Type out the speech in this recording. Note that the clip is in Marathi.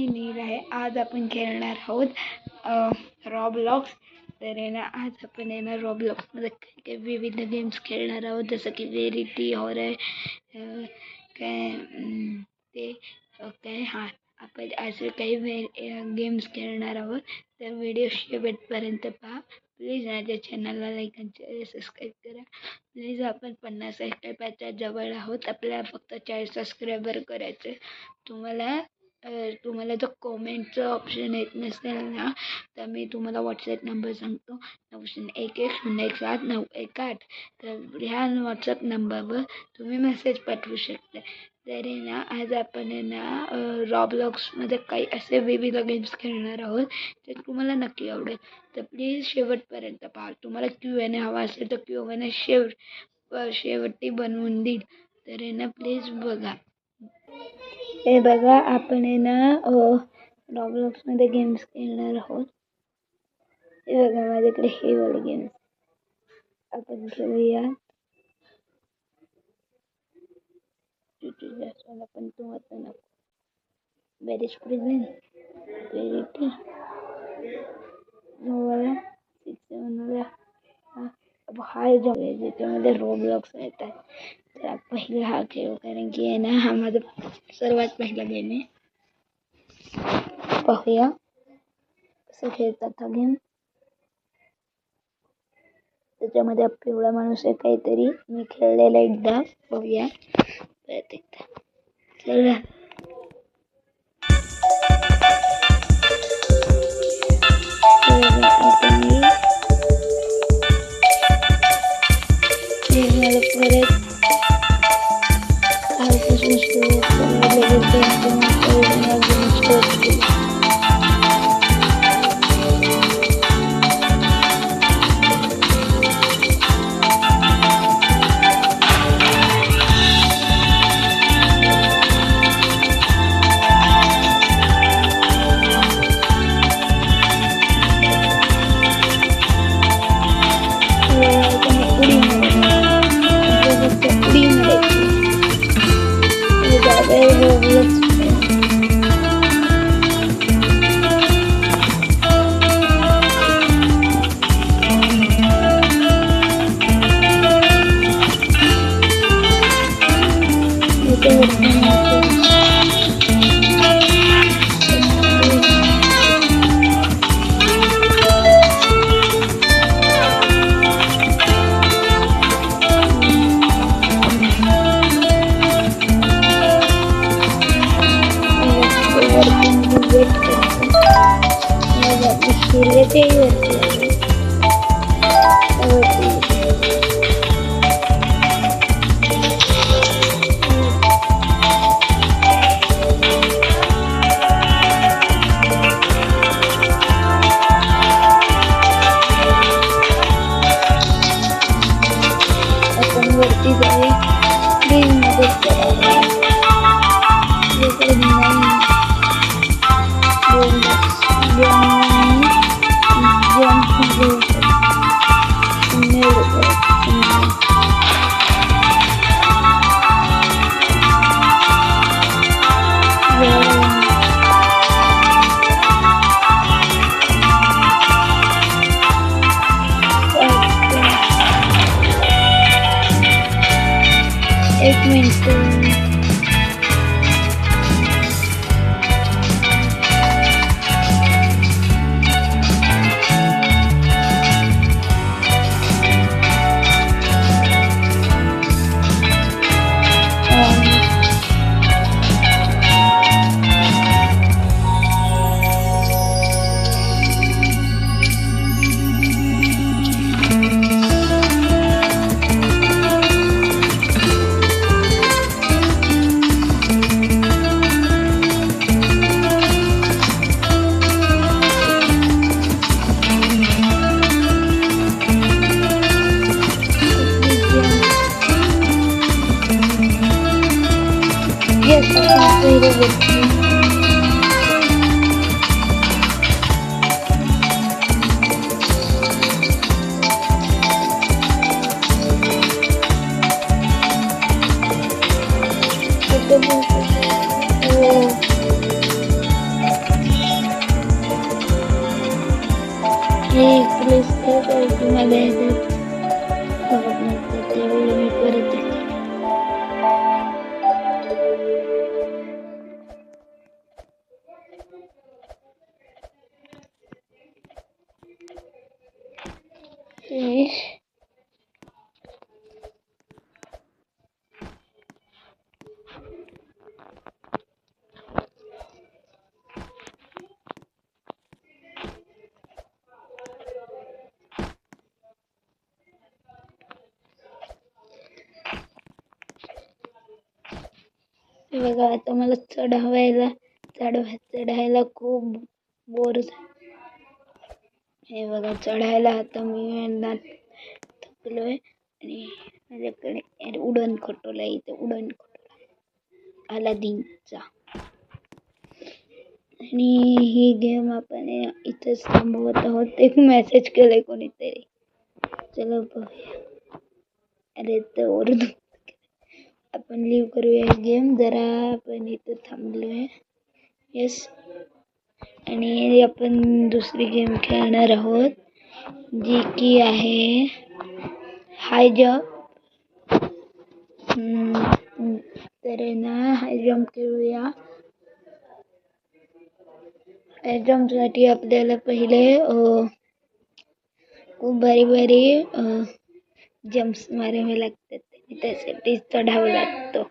मी नील आहे. आज आपण खेळणार आहोत रॉब्लॉक्स. तर आहे ना, आज आपण आहे ना रॉब्लॉक्समध्ये काही काही विविध गेम्स खेळणार आहोत, जसं की व्हेरिटी, हॉरर, काय ते काय हां आपण असे काही गेम्स खेळणार आहोत. तर व्हिडिओ शेवटपर्यंत पहा. प्लीज माझ्या चॅनलला लाईक आणि सबस्क्राईब करा. प्लीज आपण 50 सबस्क्रायबरच्या जवळ आहोत. आपल्याला फक्त 40 सबस्क्रायबर करायचे. तुम्हाला जर कॉमेंटचं ऑप्शन येत नसेल ना, तर मी तुम्हाला व्हॉट्सॲप नंबर सांगतो, 9011011791 तर ह्या व्हॉट्सअप नंबरवर तुम्ही मेसेज पाठवू शकता. तर आहे ना, आज आपण आहे ना रॉब्लॉक्समध्ये काही असे विविध गेम्स खेळणार आहोत ते तुम्हाला नक्की आवडेल. तर प्लीज शेवटपर्यंत पहा. तुम्हाला Q&A हवा असेल तर Q&A शेवटी बनवून देईल. तर आहे ना, प्लीज बघा. हे बघा, आपण आहे ना रॉब्लॉक्समध्ये गेम्स खेळणार आहोत. हे बघा, माझ्याकडे हे वाले गेम्स आपण खेळूया. पण तू आता नको. बॅरिश प्रिझन, व्हेरिटी, वाला 6-7 वाला हाय जॉब ज्याच्यामध्ये रॉब्लॉक्स येतात. तर पहिला हा खेळ, कारण की आहे ना हा माझा सर्वात पहिला गेम आहे. पाहूया कसं खेळतात हा गेम. त्याच्यामध्ये पिवळा माणूस आहे काहीतरी, मी खेळलेला एकदा. पाहूया परत एकदा खेळूया. एक मिनिट. प्लीज तुम्हाला ह्याच्यात बघत नसतं त्यावेळी मी परत येते. बघा आता मला चढायला खूप बोर झालं. हे बघा चढायला आता मी थकलोय आणि माझ्याकडे उडण खटोला इथे उडण खटोला अलादीनचा आणि ही गेम आपण इथेच थांबवत आहोत. एक मेसेज केलाय कोणीतरी, चला बघूया. अरे तर उर्दू आपण लिव्ह करूया गेम. जरा आपण इथं थांबलोय. येस, आणि आपण दुसरी गेम खेळणार आहोत जी की आहे हाय जंप. तर ना हाय जंप खेळूया. हाय जंपसाठी आपल्याला पहिले खूप भारी जंप्स मारावे लागतात. त्यासाठी चढावं लागतं.